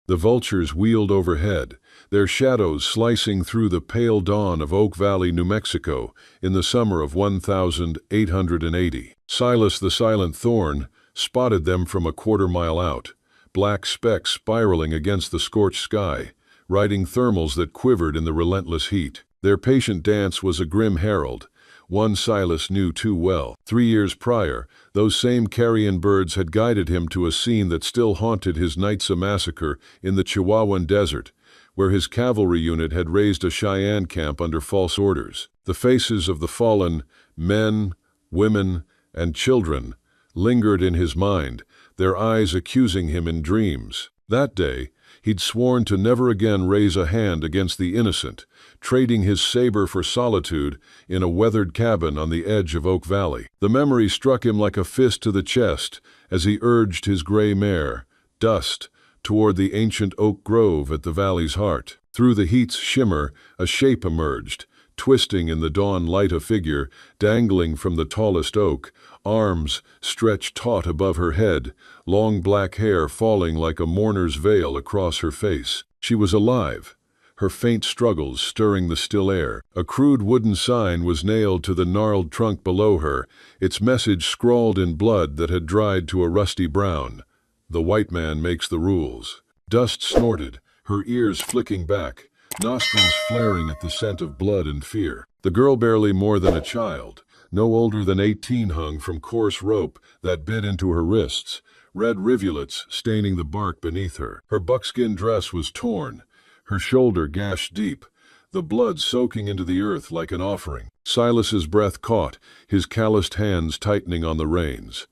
The vultures wheeled overhead, their shadows slicing through the pale dawn of Oak Valley, New Mexico, in the summer of 1880. Silas the Silent Thorn spotted them from a quarter-mile out, black specks spiraling against the scorched sky, riding thermals that quivered in the relentless heat. Their patient dance was a grim herald, one Silas knew too well. 3 years prior, those same carrion birds had guided him to a scene that still haunted his nights: a massacre in the Chihuahuan desert, where his cavalry unit had raised a Cheyenne camp under false orders. The faces of the fallen, men, women, and children, lingered in his mind, their eyes accusing him in dreams. That day, he'd sworn to never again raise a hand against the innocent, trading his saber for solitude in a weathered cabin on the edge of Oak Valley. The memory struck him like a fist to the chest as he urged his gray mare, Dust, toward the ancient oak grove at the valley's heart. Through the heat's shimmer, a shape emerged, twisting in the dawn light, a figure dangling from the tallest oak, arms stretched taut above her head, long black hair falling like a mourner's veil across her face. She was alive, her faint struggles stirring the still air. A crude wooden sign was nailed to the gnarled trunk below her, its message scrawled in blood that had dried to a rusty brown. "The white man makes the rules." Dust snorted, her ears flicking back, nostrils flaring at the scent of blood and fear. The girl, barely more than a child, no older than 18, hung from coarse rope that bit into her wrists, red rivulets staining the bark beneath her. Her buckskin dress was torn, her shoulder gashed deep, the blood soaking into the earth like an offering. Silas's breath caught, his calloused hands tightening on the reins.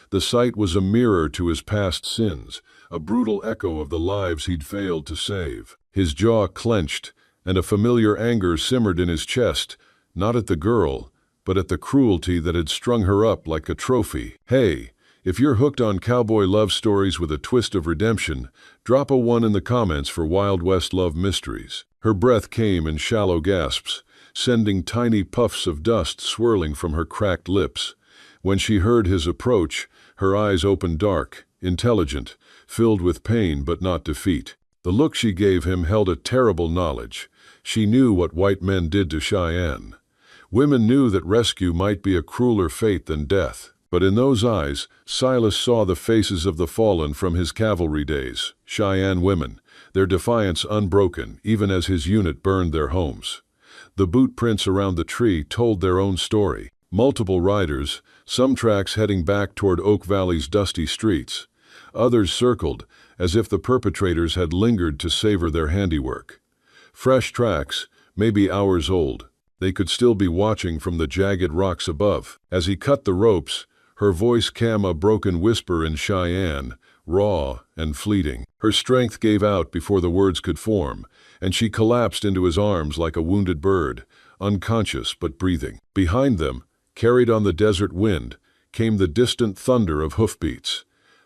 The sight was a mirror to his past sins, a brutal echo of the lives he'd failed to save. His jaw clenched, and a familiar anger simmered in his chest, not at the girl, but at the cruelty that had strung her up like a trophy. Hey, if you're hooked on cowboy love stories with a twist of redemption, drop a 1 in the comments for Wild West love mysteries. Her breath came in shallow gasps, sending tiny puffs of dust swirling from her cracked lips. When she heard his approach, her eyes opened dark, intelligent, filled with pain but not defeat. The look she gave him held a terrible knowledge. She knew what white men did to Cheyenne. Women knew that rescue might be a crueler fate than death. But in those eyes, Silas saw the faces of the fallen from his cavalry days, Cheyenne women, their defiance unbroken even as his unit burned their homes. The boot prints around the tree told their own story. Multiple riders, some tracks heading back toward Oak Valley's dusty streets. Others circled, as if the perpetrators had lingered to savor their handiwork. Fresh tracks, maybe hours old. They could still be watching from the jagged rocks above. As he cut the ropes, her voice came a broken whisper in Cheyenne, raw and fleeting. Her strength gave out before the words could form, and she collapsed into his arms like a wounded bird, unconscious but breathing. Behind them, carried on the desert wind, came the distant thunder of hoofbeats.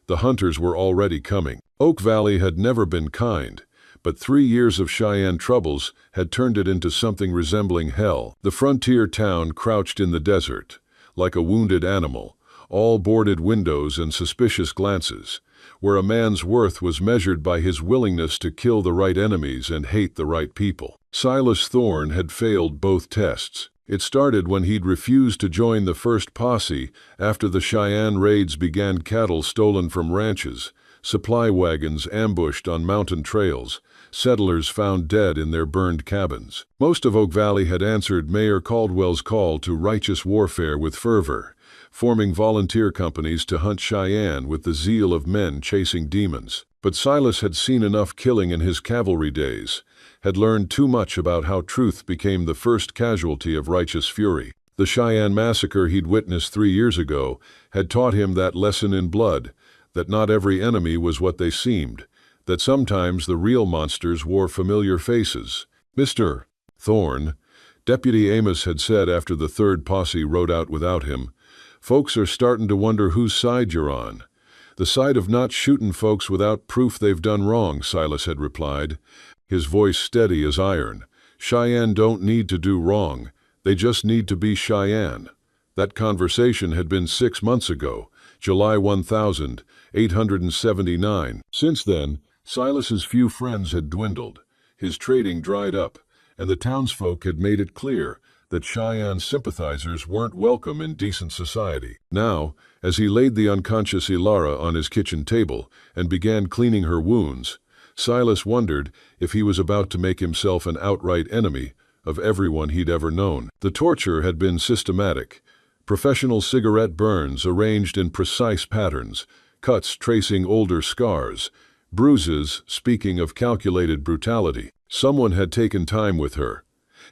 The hunters were already coming. Oak Valley had never been kind, but 3 years of Cheyenne troubles had turned it into something resembling hell. The frontier town crouched in the desert, like a wounded animal, all boarded windows and suspicious glances, where a man's worth was measured by his willingness to kill the right enemies and hate the right people. Silas Thorn had failed both tests. It started when he'd refused to join the first posse after the Cheyenne raids began. Cattle stolen from ranches, supply wagons ambushed on mountain trails, settlers found dead in their burned cabins. Most of Oak Valley had answered Mayor Caldwell's call to righteous warfare with fervor, forming volunteer companies to hunt Cheyenne with the zeal of men chasing demons. But Silas had seen enough killing in his cavalry days, had learned too much about how truth became the first casualty of righteous fury. The Cheyenne massacre he'd witnessed 3 years ago had taught him that lesson in blood, that not every enemy was what they seemed, that sometimes the real monsters wore familiar faces. "Mr. Thorn," Deputy Amos had said after the third posse rode out without him, "folks are starting to wonder whose side you're on." "The side of not shooting folks without proof they've done wrong," Silas had replied, his voice steady as iron. "Cheyenne don't need to do wrong, they just need to be Cheyenne." That conversation had been 6 months ago, July 1879. Since then, Silas's few friends had dwindled, his trading dried up, and the townsfolk had made it clear that Cheyenne sympathizers weren't welcome in decent society. Now, as he laid the unconscious Ilara on his kitchen table and began cleaning her wounds, Silas wondered if he was about to make himself an outright enemy of everyone he'd ever known. The torture had been systematic. Professional cigarette burns arranged in precise patterns, cuts tracing older scars, bruises speaking of calculated brutality. Someone had taken time with her,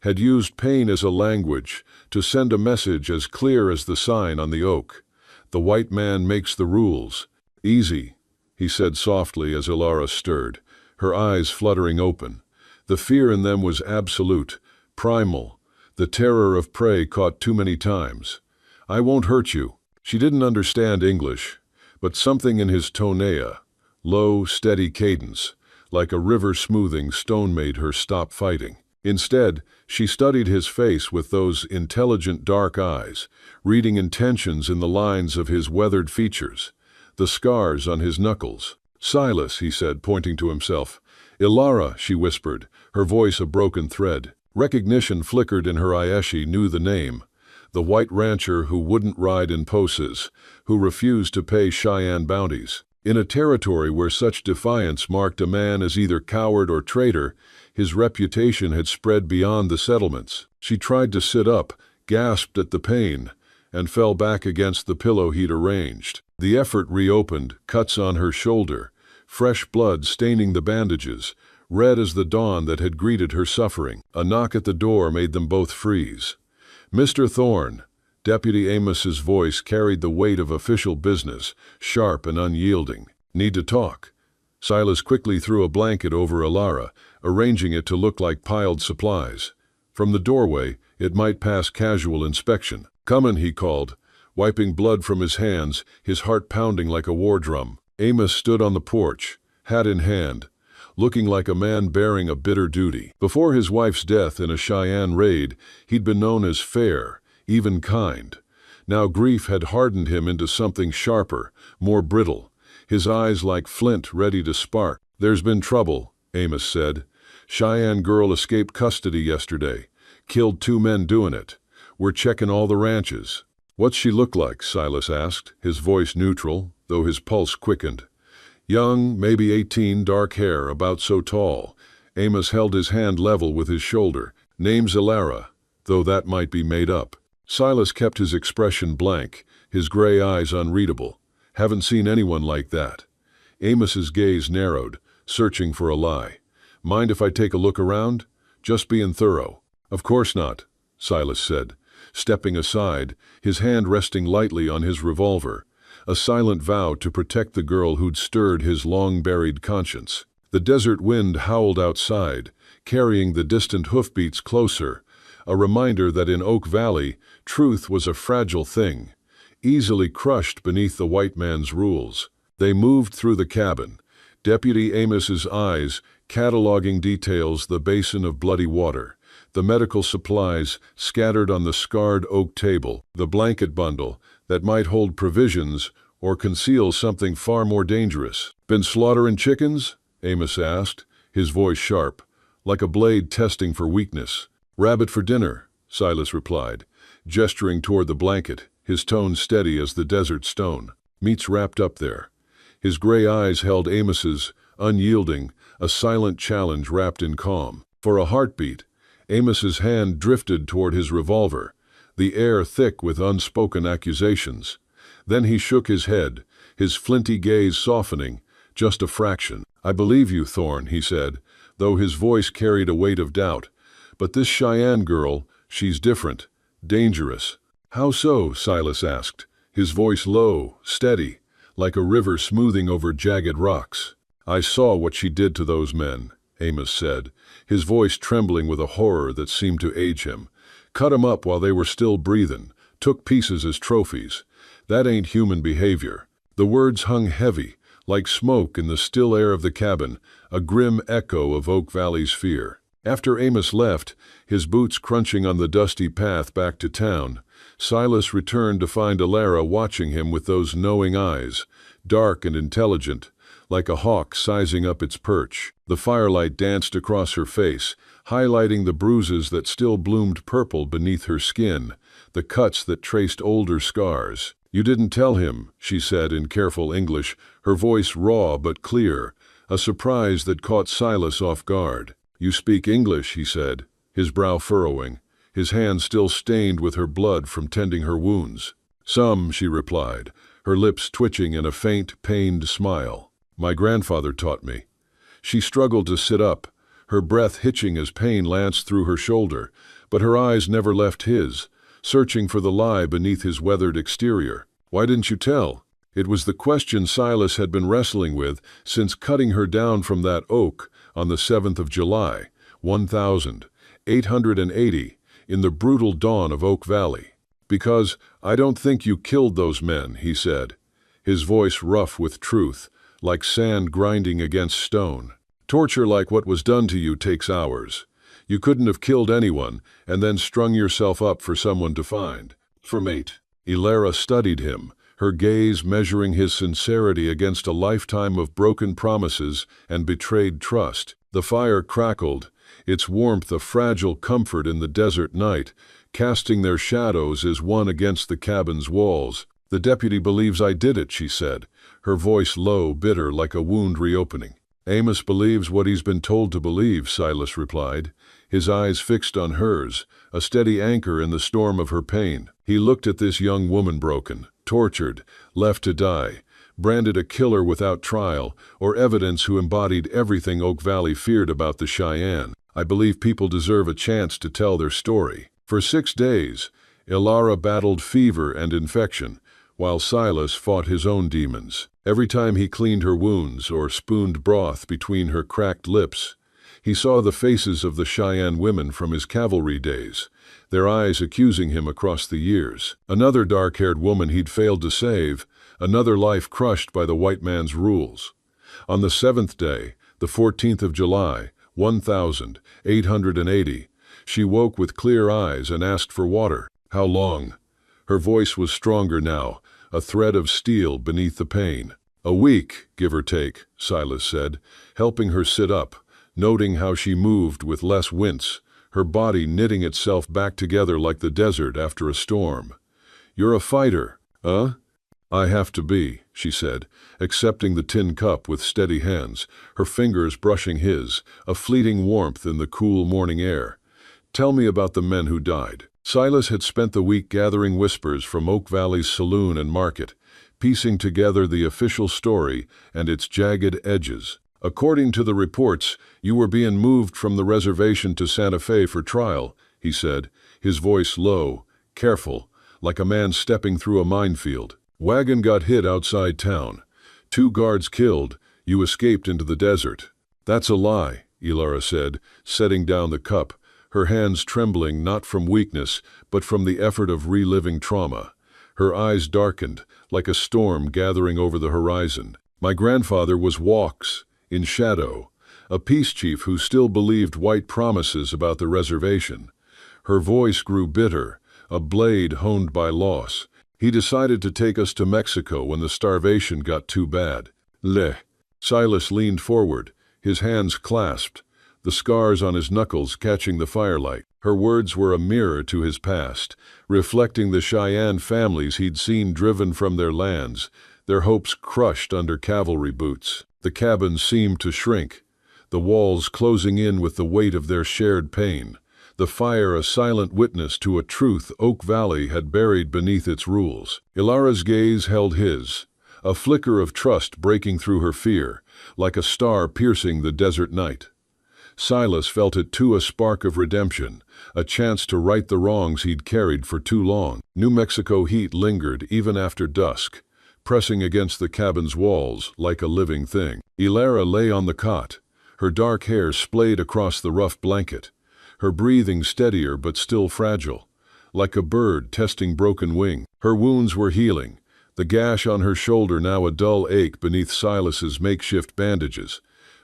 had used pain as a language to send a message as clear as the sign on the oak. The white man makes the rules. Easy, he said softly as Ilara stirred, her eyes fluttering open. The fear in them was absolute, primal, the terror of prey caught too many times. I won't hurt you. She didn't understand English, but something in his tonea, low, steady cadence, like a river smoothing stone, made her stop fighting. Instead, she studied his face with those intelligent dark eyes, reading intentions in the lines of his weathered features, the scars on his knuckles. Silas, he said, pointing to himself. Ilara, she whispered, her voice a broken thread. Recognition flickered in her eye. She knew the name. The white rancher who wouldn't ride in poses, who refused to pay Cheyenne bounties. In a territory where such defiance marked a man as either coward or traitor, his reputation had spread beyond the settlements. She tried to sit up, gasped at the pain, and fell back against the pillow he'd arranged. The effort reopened, cuts on her shoulder, fresh blood staining the bandages, red as the dawn that had greeted her suffering. A knock at the door made them both freeze. Mr. Thorne. Deputy Amos's voice carried the weight of official business, sharp and unyielding. Need to talk. Silas quickly threw a blanket over Ilara, arranging it to look like piled supplies. From the doorway, it might pass casual inspection. "Comin'," he called, wiping blood from his hands, his heart pounding like a war drum. Amos stood on the porch, hat in hand, looking like a man bearing a bitter duty. Before his wife's death in a Cheyenne raid, he'd been known as fair, even kind. Now grief had hardened him into something sharper, more brittle, his eyes like flint ready to spark. "There's been trouble," Amos said. "Cheyenne girl escaped custody yesterday. Killed 2 men doing it. We're checking all the ranches." "What's she look like?" Silas asked, his voice neutral, though his pulse quickened. "Young, maybe 18, dark hair, about so tall." Amos held his hand level with his shoulder. "Name's Ilara, though that might be made up." Silas kept his expression blank, his gray eyes unreadable. "Haven't seen anyone like that." Amos's gaze narrowed, searching for a lie. "Mind if I take a look around? Just being thorough." "Of course not," Silas said, stepping aside, his hand resting lightly on his revolver, a silent vow to protect the girl who'd stirred his long-buried conscience. The desert wind howled outside, carrying the distant hoofbeats closer, a reminder that in Oak Valley, truth was a fragile thing, easily crushed beneath the white man's rules. They moved through the cabin, Deputy Amos's eyes cataloging details: the basin of bloody water, the medical supplies scattered on the scarred oak table, the blanket bundle that might hold provisions or conceal something far more dangerous. "Been slaughtering chickens?" Amos asked, his voice sharp, like a blade testing for weakness. "Rabbit for dinner," Silas replied, gesturing toward the blanket, his tone steady as the desert stone. "Meat's wrapped up there." His gray eyes held Amos's, unyielding, a silent challenge wrapped in calm. For a heartbeat, Amos's hand drifted toward his revolver, the air thick with unspoken accusations. Then he shook his head, his flinty gaze softening, just a fraction. "I believe you, Thorne," he said, though his voice carried a weight of doubt. "But this Cheyenne girl, she's different, dangerous." "How so?" Silas asked, his voice low, steady, like a river smoothing over jagged rocks. "I saw what she did to those men," Amos said, his voice trembling with a horror that seemed to age him. "Cut 'em up while they were still breathing, took pieces as trophies. That ain't human behavior." The words hung heavy, like smoke in the still air of the cabin, a grim echo of Oak Valley's fear. After Amos left, his boots crunching on the dusty path back to town, Silas returned to find Ilara watching him with those knowing eyes, dark and intelligent, like a hawk sizing up its perch. The firelight danced across her face, highlighting the bruises that still bloomed purple beneath her skin, the cuts that traced older scars. "You didn't tell him," she said in careful English, her voice raw but clear, a surprise that caught Silas off guard. "You speak English," he said, his brow furrowing, his hands still stained with her blood from tending her wounds. "Some," she replied, her lips twitching in a faint, pained smile. "My grandfather taught me." She struggled to sit up, her breath hitching as pain lanced through her shoulder, but her eyes never left his, searching for the lie beneath his weathered exterior. "Why didn't you tell?" It was the question Silas had been wrestling with since cutting her down from that oak on the 7th of July, 1880, in the brutal dawn of Oak Valley. "Because I don't think you killed those men," he said, his voice rough with truth, like sand grinding against stone. "Torture like what was done to you takes hours. You couldn't have killed anyone and then strung yourself up for someone to find. For mate." Ilara studied him, her gaze measuring his sincerity against a lifetime of broken promises and betrayed trust. The fire crackled, its warmth a fragile comfort in the desert night, casting their shadows as one against the cabin's walls. "The deputy believes I did it," she said, her voice low, bitter, like a wound reopening. "Amos believes what he's been told to believe," Silas replied, his eyes fixed on hers, a steady anchor in the storm of her pain. He looked at this young woman broken, tortured, left to die, branded a killer without trial or evidence who embodied everything Oak Valley feared about the Cheyenne. "I believe people deserve a chance to tell their story." For 6 days, Ilara battled fever and infection, while Silas fought his own demons. Every time he cleaned her wounds or spooned broth between her cracked lips, he saw the faces of the Cheyenne women from his cavalry days, their eyes accusing him across the years. Another dark-haired woman he'd failed to save, another life crushed by the white man's rules. On the 7th day, the 14th of July, 1880, she woke with clear eyes and asked for water. "How long?" Her voice was stronger now, a thread of steel beneath the pain. "A week, give or take," Silas said, helping her sit up, noting how she moved with less wince, her body knitting itself back together like the desert after a storm. "You're a fighter, huh?" "I have to be," she said, accepting the tin cup with steady hands, her fingers brushing his, a fleeting warmth in the cool morning air. "Tell me about the men who died." Silas had spent the week gathering whispers from Oak Valley's saloon and market, piecing together the official story and its jagged edges. "According to the reports, you were being moved from the reservation to Santa Fe for trial," he said, his voice low, careful, like a man stepping through a minefield. "Wagon got hit outside town. 2 guards killed. You escaped into the desert." "That's a lie," Ilara said, setting down the cup, her hands trembling not from weakness, but from the effort of reliving trauma. Her eyes darkened, like a storm gathering over the horizon. "My grandfather was Walks, in shadow, a peace chief who still believed white promises about the reservation." Her voice grew bitter, a blade honed by loss. "He decided to take us to Mexico when the starvation got too bad." "Leh." Silas leaned forward, his hands clasped, the scars on his knuckles catching the firelight. Her words were a mirror to his past, reflecting the Cheyenne families he'd seen driven from their lands, their hopes crushed under cavalry boots. The cabin seemed to shrink, the walls closing in with the weight of their shared pain, the fire a silent witness to a truth Oak Valley had buried beneath its rules. Ilara's gaze held his, a flicker of trust breaking through her fear, like a star piercing the desert night. Silas felt it too, a spark of redemption, a chance to right the wrongs he'd carried for too long. New Mexico heat lingered even after dusk, pressing against the cabin's walls like a living thing. Ilara lay on the cot, her dark hair splayed across the rough blanket, her breathing steadier but still fragile, like a bird testing broken wing. Her wounds were healing, the gash on her shoulder now a dull ache beneath Silas's makeshift bandages,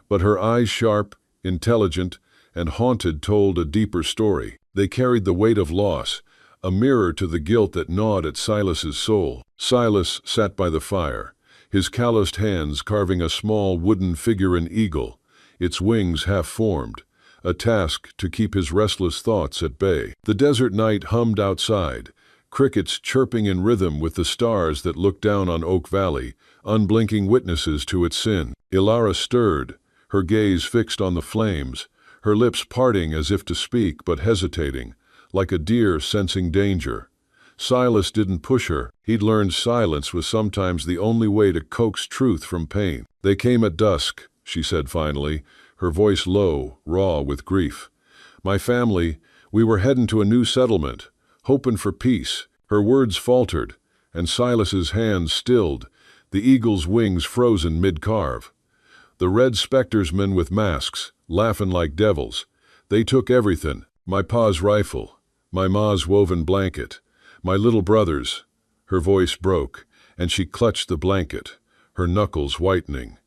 but her eyes sharp, intelligent, and haunted told a deeper story. They carried the weight of loss, a mirror to the guilt that gnawed at Silas's soul. Silas sat by the fire, his calloused hands carving a small wooden figure an eagle, its wings half-formed, a task to keep his restless thoughts at bay. The desert night hummed outside, crickets chirping in rhythm with the stars that looked down on Oak Valley, unblinking witnesses to its sin. Ilara stirred, her gaze fixed on the flames, her lips parting as if to speak but hesitating, like a deer sensing danger. Silas didn't push her. He'd learned silence was sometimes the only way to coax truth from pain. "They came at dusk," she said finally, her voice low, raw with grief. "My family, we were heading to a new settlement, hoping for peace." Her words faltered, and Silas's hands stilled, the eagle's wings frozen mid-carve. The red spectresmen with masks, laughing like devils. They took everything, my pa's rifle, my ma's woven blanket, my little brother's. Her voice broke, and she clutched the blanket, her knuckles whitening.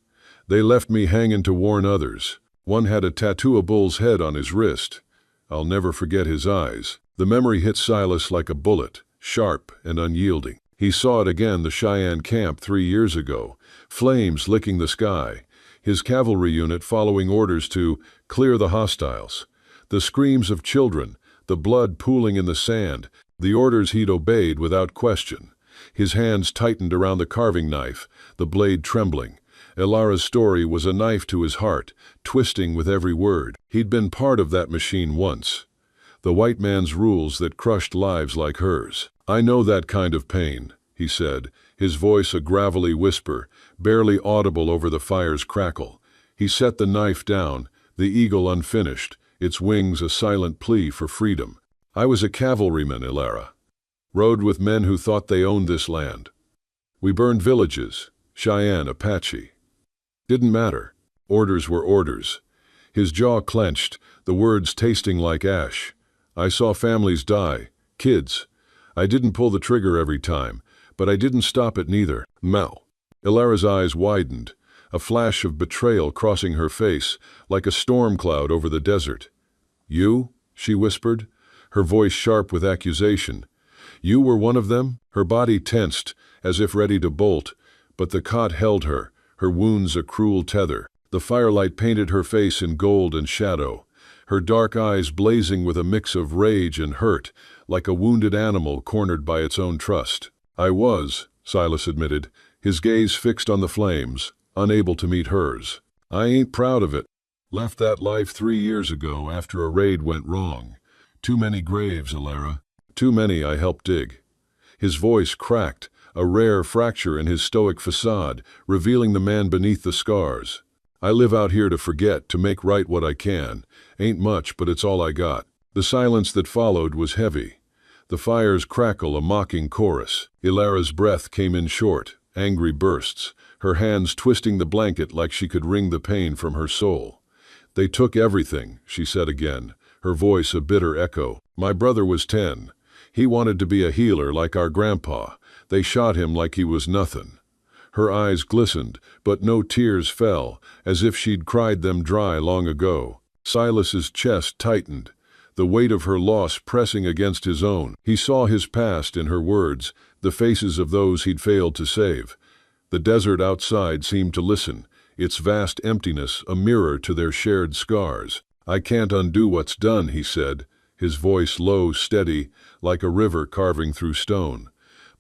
They left me hanging to warn others. One had a tattoo of a bull's head on his wrist. I'll never forget his eyes. The memory hit Silas like a bullet, sharp and unyielding. He saw it again, the Cheyenne camp 3 years ago, flames licking the sky, his cavalry unit following orders to clear the hostiles. The screams of children, the blood pooling in the sand, the orders he'd obeyed without question. His hands tightened around the carving knife, the blade trembling. Ilara's story was a knife to his heart, twisting with every word. He'd been part of that machine once. The white man's rules that crushed lives like hers. "I know that kind of pain," he said, his voice a gravelly whisper, barely audible over the fire's crackle. He set the knife down, the eagle unfinished, its wings a silent plea for freedom. "I was a cavalryman, Ilara. Rode with men who thought they owned this land. We burned villages, Cheyenne, Apache. Didn't matter. Orders were orders." His jaw clenched, the words tasting like ash. "I saw families die, kids. I didn't pull the trigger every time, but I didn't stop it neither." Mal. Ilara's eyes widened, a flash of betrayal crossing her face, like a storm cloud over the desert. "You?" she whispered, her voice sharp with accusation. "You were one of them?" Her body tensed, as if ready to bolt, but the cot held her, her wounds a cruel tether. The firelight painted her face in gold and shadow, her dark eyes blazing with a mix of rage and hurt, like a wounded animal cornered by its own trust. "I was," Silas admitted, his gaze fixed on the flames, unable to meet hers. "I ain't proud of it. Left that life 3 years ago after a raid went wrong. Too many graves, Ilara. Too many I helped dig." His voice cracked, a rare fracture in his stoic facade, revealing the man beneath the scars. "I live out here to forget, to make right what I can. Ain't much, but it's all I got." The silence that followed was heavy. The fire's crackle a mocking chorus. Ilara's breath came in short, angry bursts, her hands twisting the blanket like she could wring the pain from her soul. "They took everything," she said again, her voice a bitter echo. "My brother was 10. He wanted to be a healer like our grandpa. They shot him like he was nothing." Her eyes glistened, but no tears fell, as if she'd cried them dry long ago. Silas's chest tightened, the weight of her loss pressing against his own. He saw his past in her words, the faces of those he'd failed to save. The desert outside seemed to listen, its vast emptiness a mirror to their shared scars. "I can't undo what's done," he said, his voice low, steady, like a river carving through stone.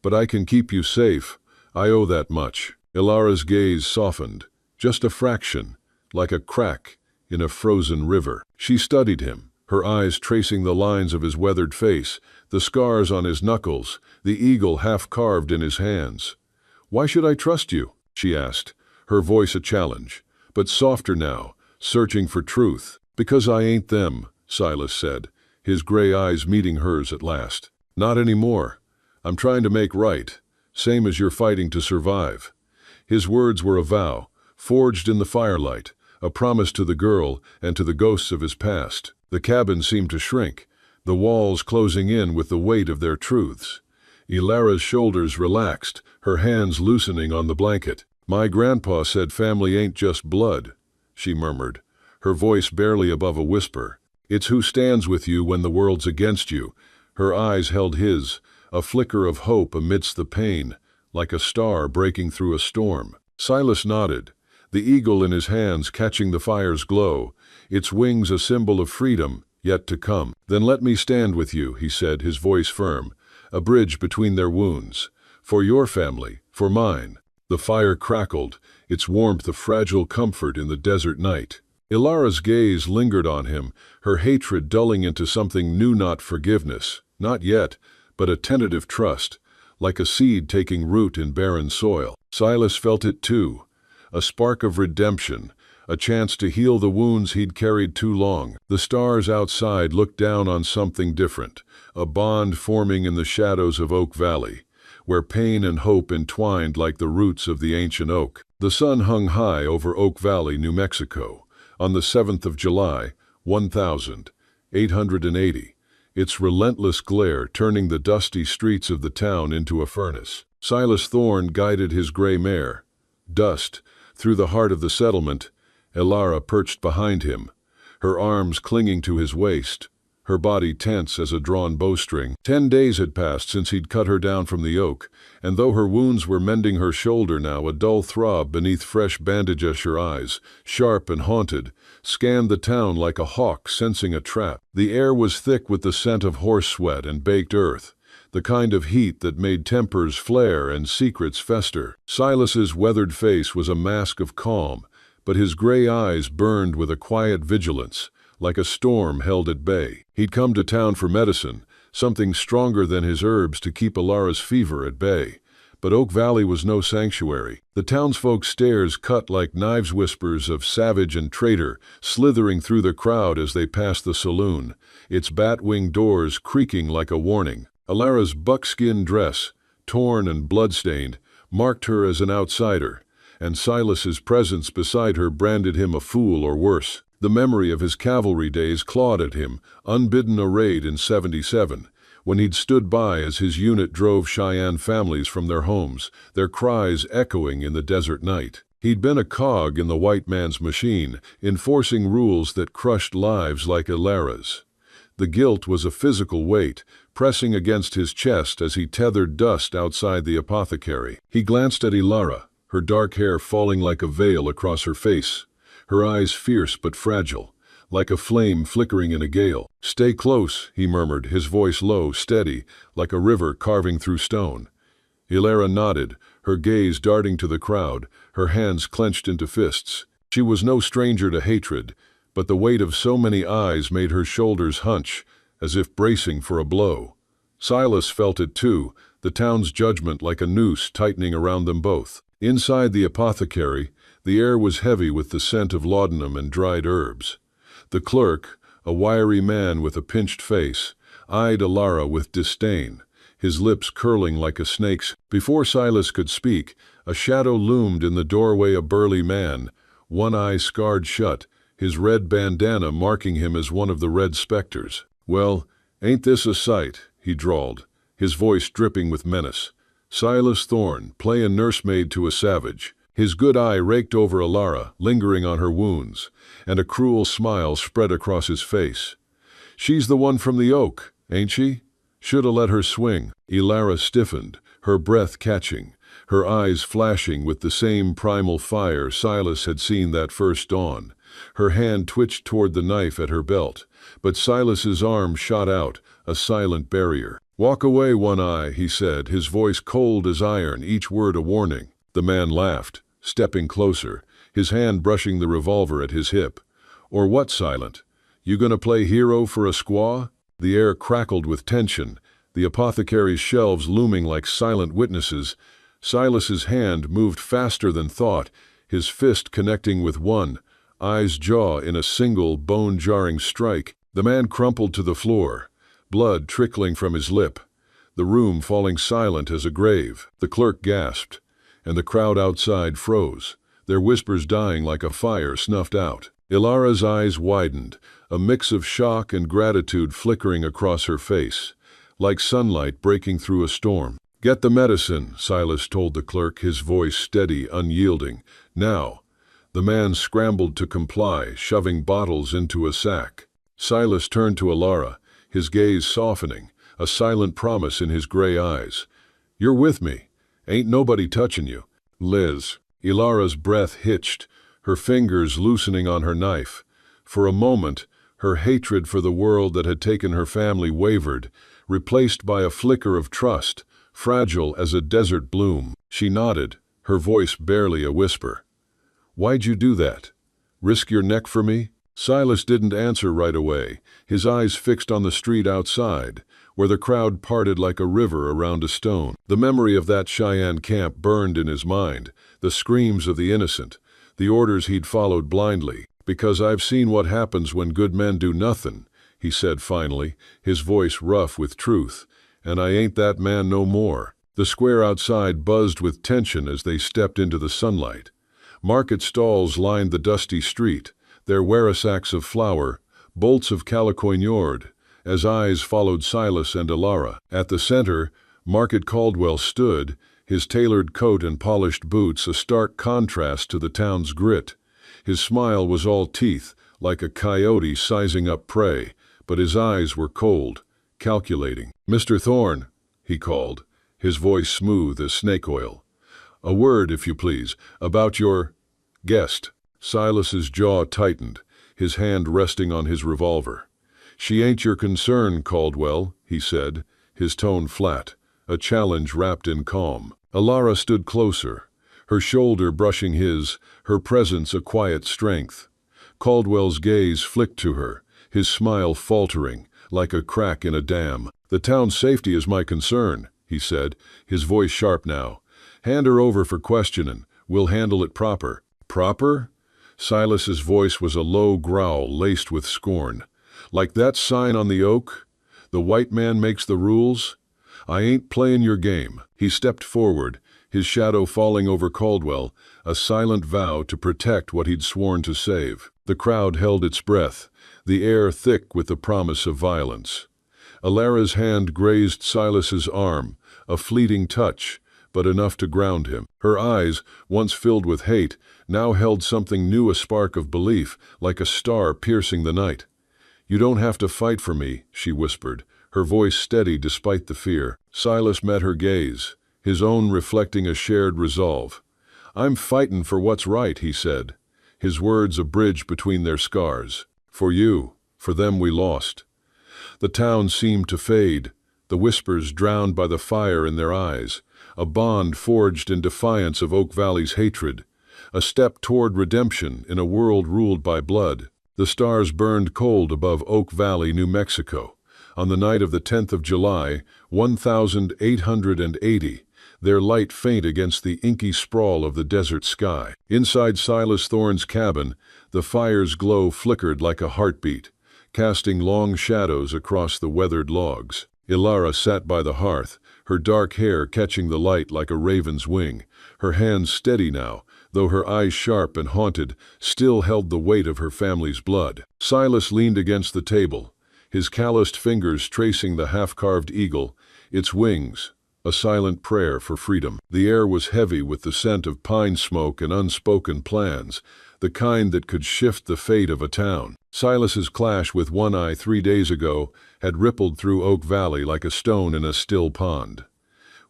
"But I can keep you safe. I owe that much." Ilara's gaze softened, just a fraction, like a crack in a frozen river. She studied him, her eyes tracing the lines of his weathered face, the scars on his knuckles, the eagle half carved in his hands. "Why should I trust you?" she asked, her voice a challenge, but softer now, searching for truth. "Because I ain't them," Silas said, his gray eyes meeting hers at last. "Not anymore. I'm trying to make right, same as you're fighting to survive." His words were a vow, forged in the firelight, a promise to the girl and to the ghosts of his past. The cabin seemed to shrink, the walls closing in with the weight of their truths. Ilara's shoulders relaxed, her hands loosening on the blanket. "My grandpa said family ain't just blood," she murmured, her voice barely above a whisper. "It's who stands with you when the world's against you." Her eyes held his, a flicker of hope amidst the pain. like a star breaking through a storm. Silas nodded, the eagle in his hands catching the fire's glow, its wings a symbol of freedom yet to come. "Then let me stand with you," he said, his voice firm, a bridge between their wounds. "For your family, for mine." The fire crackled, its warmth a fragile comfort in the desert night. Ilara's gaze lingered on him, her hatred dulling into something new, not forgiveness, not yet, but a tentative trust, like a seed taking root in barren soil. Silas felt it too, a spark of redemption, a chance to heal the wounds he'd carried too long. The stars outside looked down on something different, a bond forming in the shadows of Oak Valley, where pain and hope entwined like the roots of the ancient oak. The sun hung high over Oak Valley, New Mexico, on the 7th of July, 1880, its relentless glare turning the dusty streets of the town into a furnace. Silas Thorne guided his gray mare, Dust, through the heart of the settlement. Ilara perched behind him, her arms clinging to his waist, her body tense as a drawn bowstring. 10 days had passed since he'd cut her down from the oak, and though her wounds were mending her shoulder now, a dull throb beneath fresh bandages. Her eyes, sharp and haunted, scanned the town like a hawk sensing a trap. The air was thick with the scent of horse sweat and baked earth, the kind of heat that made tempers flare and secrets fester. Silas's weathered face was a mask of calm, but his gray eyes burned with a quiet vigilance, like a storm held at bay. He'd come to town for medicine, something stronger than his herbs to keep Ilara's fever at bay. But Oak Valley was no sanctuary. The townsfolk's stares cut like knives, whispers of savage and traitor slithering through the crowd as they passed the saloon, its bat-winged doors creaking like a warning. Ilara's buckskin dress, torn and bloodstained, marked her as an outsider, and Silas's presence beside her branded him a fool or worse. The memory of his cavalry days clawed at him, unbidden a raid in '77, when he'd stood by as his unit drove Cheyenne families from their homes, their cries echoing in the desert night. He'd been a cog in the white man's machine, enforcing rules that crushed lives like Ilara's. The guilt was a physical weight, pressing against his chest as he tethered Dust outside the apothecary. He glanced at Ilara, her dark hair falling like a veil across her face, her eyes fierce but fragile, like a flame flickering in a gale. "Stay close," he murmured, his voice low, steady, like a river carving through stone. Ilara nodded, her gaze darting to the crowd, her hands clenched into fists. She was no stranger to hatred, but the weight of so many eyes made her shoulders hunch, as if bracing for a blow. Silas felt it too, the town's judgment like a noose tightening around them both. Inside the apothecary, the air was heavy with the scent of laudanum and dried herbs. The clerk, a wiry man with a pinched face, eyed Ilara with disdain, his lips curling like a snake's. Before Silas could speak, a shadow loomed in the doorway, a burly man, one eye scarred shut, his red bandana marking him as one of the Red Specters. "Well, ain't this a sight?" he drawled, his voice dripping with menace. Silas Thorne, playin' nursemaid to a savage. His good eye raked over Ilara, lingering on her wounds, and a cruel smile spread across his face. "She's the one from the oak, ain't she? Shoulda let her swing." Ilara stiffened, her breath catching, her eyes flashing with the same primal fire Silas had seen that first dawn. Her hand twitched toward the knife at her belt, but Silas's arm shot out, a silent barrier. "Walk away, One Eye," he said, his voice cold as iron, each word a warning. The man laughed, stepping closer, his hand brushing the revolver at his hip. "Or what, Silent? You gonna play hero for a squaw?" The air crackled with tension, the apothecary's shelves looming like silent witnesses. Silas's hand moved faster than thought, his fist connecting with One Eye's jaw in a single bone-jarring strike. The man crumpled to the floor, blood trickling from his lip, the room falling silent as a grave. The clerk gasped, and the crowd outside froze, their whispers dying like a fire snuffed out. Ilara's eyes widened, a mix of shock and gratitude flickering across her face, like sunlight breaking through a storm. "Get the medicine," Silas told the clerk, his voice steady, unyielding. "Now." The man scrambled to comply, shoving bottles into a sack. Silas turned to Ilara, his gaze softening, a silent promise in his gray eyes. "You're with me, Ain't nobody touching you. Liz. Ilara's breath hitched, her fingers loosening on her knife. For a moment, her hatred for the world that had taken her family wavered, replaced by a flicker of trust, fragile as a desert bloom. She nodded, her voice barely a whisper. Why'd you do that? Risk your neck for me? Silas didn't answer right away, his eyes fixed on the street outside, where the crowd parted like a river around a stone. The memory of that Cheyenne camp burned in his mind, the screams of the innocent, the orders he'd followed blindly. Because I've seen what happens when good men do nothing, he said finally, his voice rough with truth, and I ain't that man no more. The square outside buzzed with tension as they stepped into the sunlight. Market stalls lined the dusty street, their weresacks of flour, bolts of calicoignord, as eyes followed Silas and Ilara. At the center, Market Caldwell stood, his tailored coat and polished boots a stark contrast to the town's grit. His smile was all teeth, like a coyote sizing up prey, but his eyes were cold, calculating. Mr. Thorne, he called, his voice smooth as snake oil. A word, if you please, about your guest. Silas's jaw tightened, his hand resting on his revolver. She ain't your concern, Caldwell, he said, his tone flat, a challenge wrapped in calm. Ilara stood closer, her shoulder brushing his, her presence a quiet strength. Caldwell's gaze flicked to her, his smile faltering, like a crack in a dam. The town's safety is my concern, he said, his voice sharp now. Hand her over for questioning. We'll handle it proper. Proper? Silas's voice was a low growl laced with scorn. Like that sign on the oak? The white man makes the rules? I ain't playing your game. He stepped forward, his shadow falling over Caldwell, a silent vow to protect what he'd sworn to save. The crowd held its breath, the air thick with the promise of violence. Ilara's hand grazed Silas's arm, a fleeting touch, but enough to ground him. Her eyes, once filled with hate, now held something new, a spark of belief, like a star piercing the night. You don't have to fight for me, she whispered, her voice steady despite the fear. Silas met her gaze, his own reflecting a shared resolve. I'm fightin' for what's right, he said, his words a bridge between their scars. For you, for them we lost. The town seemed to fade, the whispers drowned by the fire in their eyes, a bond forged in defiance of Oak Valley's hatred, a step toward redemption in a world ruled by blood. The stars burned cold above Oak Valley, New Mexico. On the night of the 10th of July, 1880, their light faint against the inky sprawl of the desert sky. Inside Silas Thorne's cabin, the fire's glow flickered like a heartbeat, casting long shadows across the weathered logs. Ilara sat by the hearth, her dark hair catching the light like a raven's wing, her hands steady now, though her eyes sharp and haunted, still held the weight of her family's blood. Silas leaned against the table, his calloused fingers tracing the half-carved eagle, its wings, a silent prayer for freedom. The air was heavy with the scent of pine smoke and unspoken plans, the kind that could shift the fate of a town. Silas's clash with One Eye 3 days ago had rippled through Oak Valley like a stone in a still pond.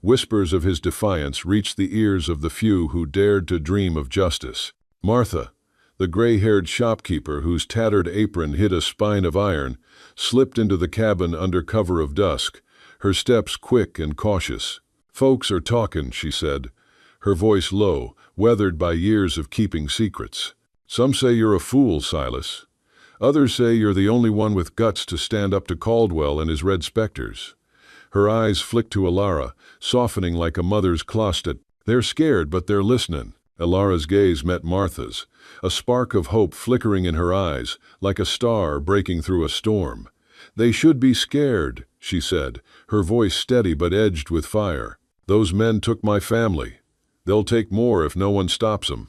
Whispers of his defiance reached the ears of the few who dared to dream of justice. Martha, the gray-haired shopkeeper whose tattered apron hid a spine of iron, slipped into the cabin under cover of dusk, her steps quick and cautious. "Folks are talking," she said, her voice low, weathered by years of keeping secrets. "Some say you're a fool, Silas. Others say you're the only one with guts to stand up to Caldwell and his red specters." Her eyes flicked to Ilara, softening like a mother's closet. "They're scared, but they're listening." Ilara's gaze met Martha's, a spark of hope flickering in her eyes, like a star breaking through a storm. "They should be scared," she said, her voice steady but edged with fire. "Those men took my family. They'll take more if no one stops them."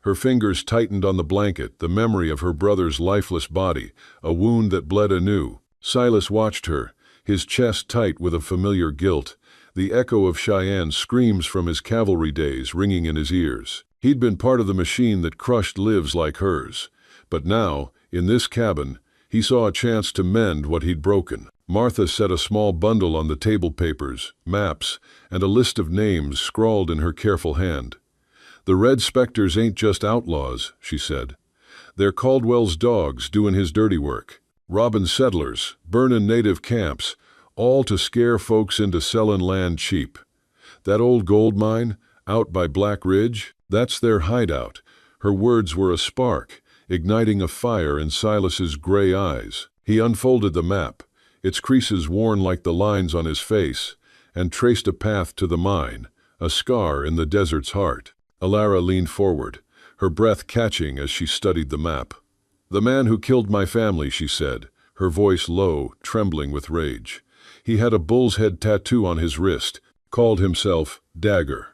Her fingers tightened on the blanket, the memory of her brother's lifeless body, a wound that bled anew. Silas watched her, his chest tight with a familiar guilt, the echo of Cheyenne's screams from his cavalry days ringing in his ears. He'd been part of the machine that crushed lives like hers. But now, in this cabin, He saw a chance to mend what he'd broken. Martha set a small bundle on the table, papers, maps, and a list of names scrawled in her careful hand. "The Red Spectres ain't just outlaws," she said. "They're Caldwell's dogs doing his dirty work. Robbing settlers, burning native camps, all to scare folks into selling land cheap. That old gold mine, out by Black Ridge, that's their hideout." Her words were a spark, igniting a fire in Silas's gray eyes. He unfolded the map, its creases worn like the lines on his face, and traced a path to the mine, a scar in the desert's heart. Alara leaned forward, her breath catching as she studied the map. "The man who killed my family," she said, her voice low, trembling with rage. "He had a bull's head tattoo on his wrist, called himself Dagger."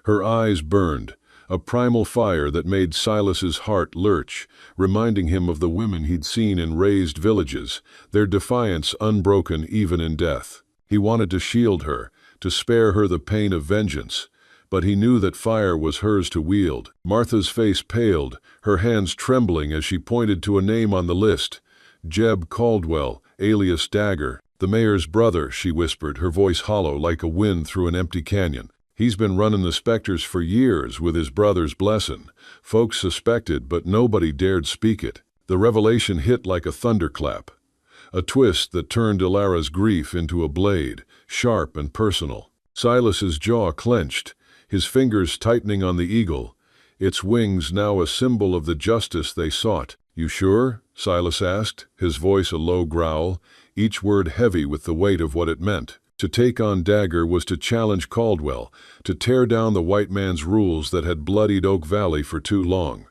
Her eyes burned, a primal fire that made Silas's heart lurch, reminding him of the women he'd seen in razed villages, their defiance unbroken even in death. He wanted to shield her, to spare her the pain of vengeance, but he knew that fire was hers to wield. Martha's face paled, her hands trembling as she pointed to a name on the list. "Jeb Caldwell, alias Dagger, the mayor's brother," she whispered, her voice hollow like a wind through an empty canyon. "He's been running the Spectres for years with his brother's blessing. Folks suspected, but nobody dared speak it." The revelation hit like a thunderclap, a twist that turned Alara's grief into a blade, sharp and personal. Silas's jaw clenched, his fingers tightening on the eagle, its wings now a symbol of the justice they sought. "You sure?" Silas asked, his voice a low growl, each word heavy with the weight of what it meant. To take on Dagger was to challenge Caldwell, to tear down the white man's rules that had bloodied Oak Valley for too long.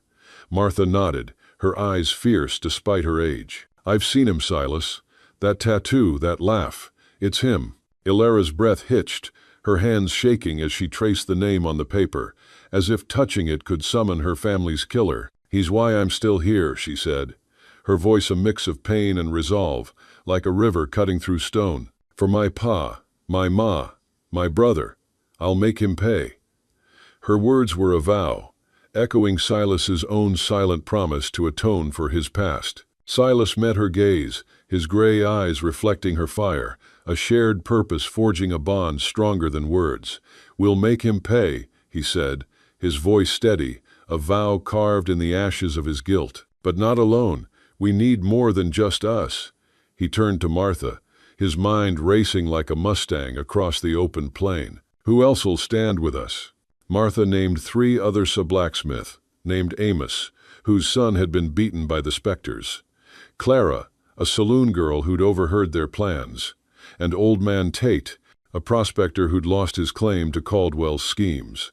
Martha nodded, her eyes fierce despite her age. "I've seen him, Silas. That tattoo, that laugh, it's him." Alara's breath hitched, her hands shaking as she traced the name on the paper, as if touching it could summon her family's killer. "He's why I'm still here," she said, her voice a mix of pain and resolve, like a river cutting through stone. "For my pa, my ma, my brother, I'll make him pay." Her words were a vow, echoing Silas's own silent promise to atone for his past. Silas met her gaze, his gray eyes reflecting her fire, a shared purpose forging a bond stronger than words. "We'll make him pay," he said, his voice steady, a vow carved in the ashes of his guilt. "But not alone. We need more than just us." He turned to Martha, his mind racing like a Mustang across the open plain. "Who else'll stand with us?" Martha named 3 others: a blacksmith, named Amos, whose son had been beaten by the Spectres; Clara, a saloon girl who'd overheard their plans; and Old Man Tate, a prospector who'd lost his claim to Caldwell's schemes.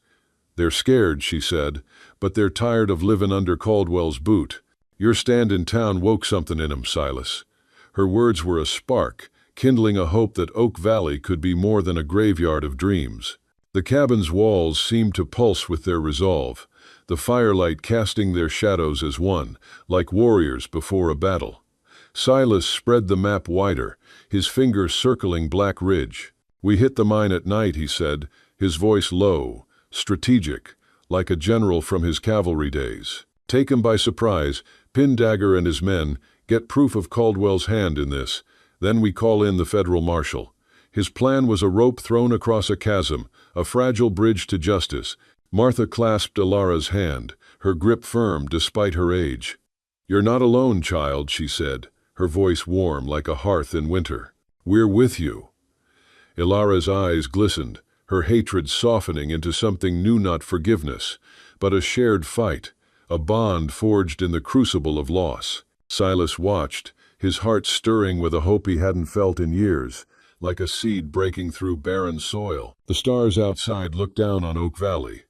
"They're scared," she said, "but they're tired of living under Caldwell's boot." "Your stand in town woke something in 'em, Silas." Her words were a spark, kindling a hope that Oak Valley could be more than a graveyard of dreams. The cabin's walls seemed to pulse with their resolve, the firelight casting their shadows as one, like warriors before a battle. Silas spread the map wider, his fingers circling Black Ridge. "We hit the mine at night," he said, his voice low, strategic, like a general from his cavalry days. "Take him by surprise, pin Dagger and his men, get proof of Caldwell's hand in this. Then we call in the federal marshal." His plan was a rope thrown across a chasm, a fragile bridge to justice. Martha clasped Alara's hand, her grip firm despite her age. "You're not alone, child," she said, her voice warm like a hearth in winter. "We're with you." Alara's eyes glistened, her hatred softening into something new, not forgiveness, but a shared fight, a bond forged in the crucible of loss. Silas watched, his heart stirring with a hope he hadn't felt in years, like a seed breaking through barren soil. The stars outside looked down on Oak Valley,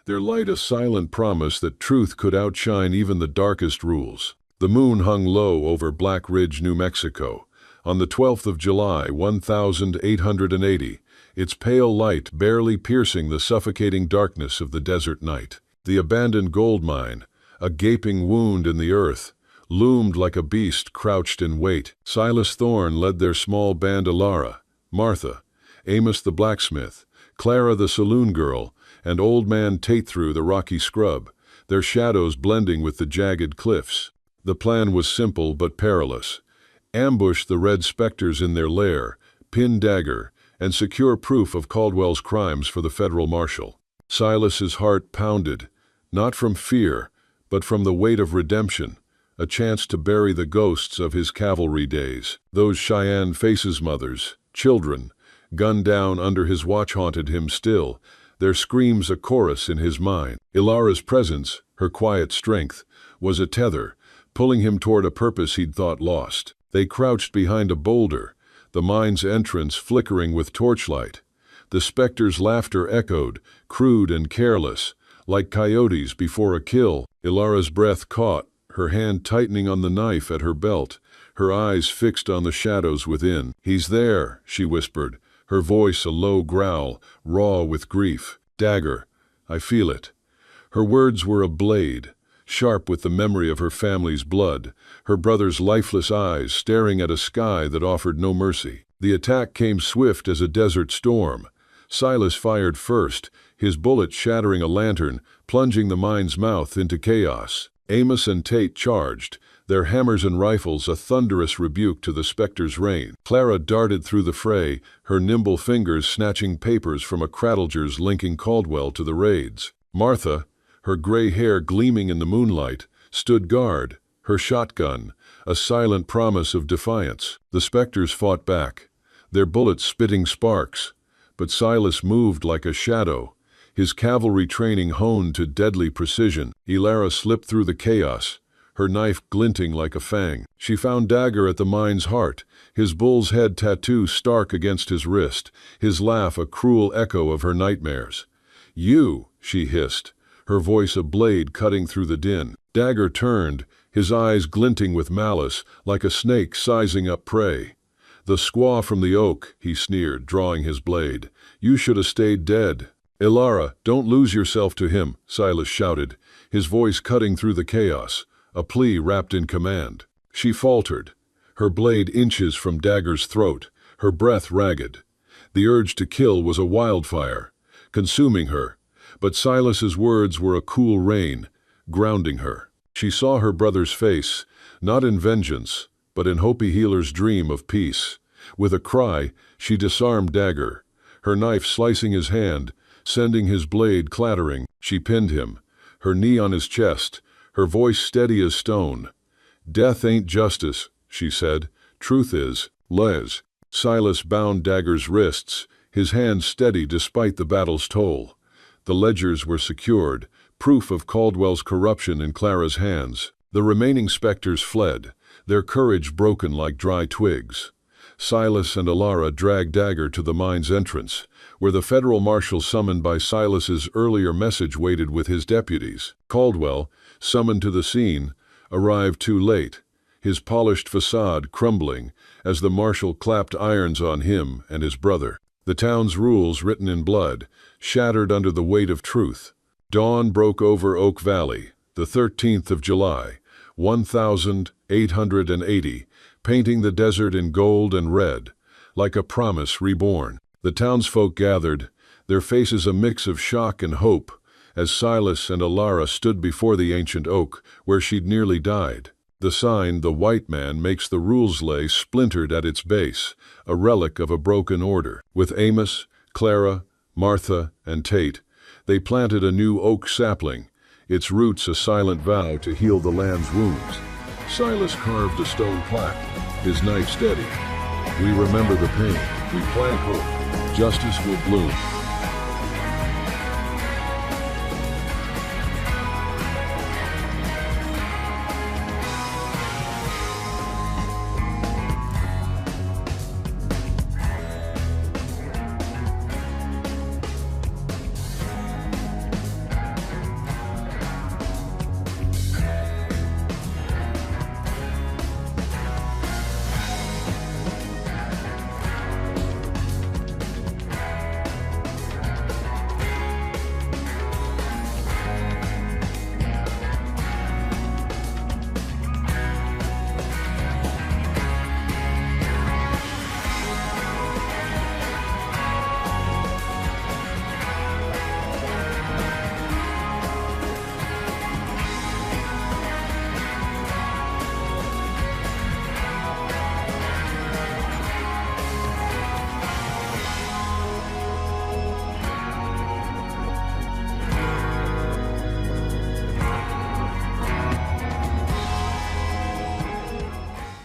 their light a silent promise that truth could outshine even the darkest rules. The moon hung low over Black Ridge, New Mexico, on the 12th of July, 1880, its pale light barely piercing the suffocating darkness of the desert night. The abandoned gold mine, a gaping wound in the earth, loomed like a beast crouched in wait. Silas Thorne led their small band. Alara, Martha, Amos the blacksmith, Clara the saloon girl, and Old Man Tate through the rocky scrub, their shadows blending with the jagged cliffs. The plan was simple but perilous. Ambush the red specters in their lair, pin Dagger, and secure proof of Caldwell's crimes for the federal marshal. Silas's heart pounded, not from fear, but from the weight of redemption, a chance to bury the ghosts of his cavalry days. Those Cheyenne Faces mothers, children, gunned down under his watch haunted him still, their screams a chorus in his mind. Ilara's presence, her quiet strength, was a tether, pulling him toward a purpose he'd thought lost. They crouched behind a boulder, the mine's entrance flickering with torchlight. The specter's laughter echoed, crude and careless, like coyotes before a kill. Ilara's breath caught, her hand tightening on the knife at her belt, her eyes fixed on the shadows within. "He's there," she whispered, her voice a low growl, raw with grief. "Dagger, I feel it." Her words were a blade, sharp with the memory of her family's blood, her brother's lifeless eyes staring at a sky that offered no mercy. The attack came swift as a desert storm. Silas fired first, his bullet shattering a lantern, plunging the mine's mouth into chaos. Amos and Tate charged, their hammers and rifles a thunderous rebuke to the specter's reign. Clara darted through the fray, her nimble fingers snatching papers from a cradlejars linking Caldwell to the raids. Martha, her gray hair gleaming in the moonlight, stood guard, her shotgun, a silent promise of defiance. The specters fought back, their bullets spitting sparks, but Silas moved like a shadow, his cavalry training honed to deadly precision. Ilara slipped through the chaos, her knife glinting like a fang. She found Dagger at the mine's heart, his bull's head tattoo stark against his wrist, his laugh a cruel echo of her nightmares. "You," she hissed, her voice a blade cutting through the din. Dagger turned, his eyes glinting with malice, like a snake sizing up prey. "The squaw from the oak," he sneered, drawing his blade. "You should have stayed dead." "Ilara, don't lose yourself to him," Silas shouted, his voice cutting through the chaos, a plea wrapped in command. She faltered, her blade inches from Dagger's throat, her breath ragged. The urge to kill was a wildfire, consuming her, but Silas's words were a cool rain, grounding her. She saw her brother's face, not in vengeance, but in Hopi Healer's dream of peace. With a cry, she disarmed Dagger, her knife slicing his hand, sending his blade clattering. She pinned him, her knee on his chest, her voice steady as stone. "Death ain't justice," she said. "Truth is." "Les." Silas bound Dagger's wrists, his hands steady despite the battle's toll. The ledgers were secured, proof of Caldwell's corruption in Clara's hands. The remaining specters fled, their courage broken like dry twigs. Silas and Ilara dragged Dagger to the mine's entrance, where the federal marshal summoned by Silas's earlier message waited with his deputies. Caldwell, summoned to the scene, arrived too late, his polished facade crumbling as the marshal clapped irons on him and his brother. The town's rules, written in blood, shattered under the weight of truth. Dawn broke over Oak Valley, the 13th of July, 1880, painting the desert in gold and red, like a promise reborn. The townsfolk gathered, their faces a mix of shock and hope, as Silas and Ilara stood before the ancient oak where she'd nearly died. The sign, "The White Man Makes the Rules," lay splintered at its base, a relic of a broken order. With Amos, Clara, Martha, and Tate, they planted a new oak sapling, its roots a silent vow to heal the land's wounds. Silas carved a stone plaque, his knife steady. "We remember the pain, we plant hope. Justice will bloom."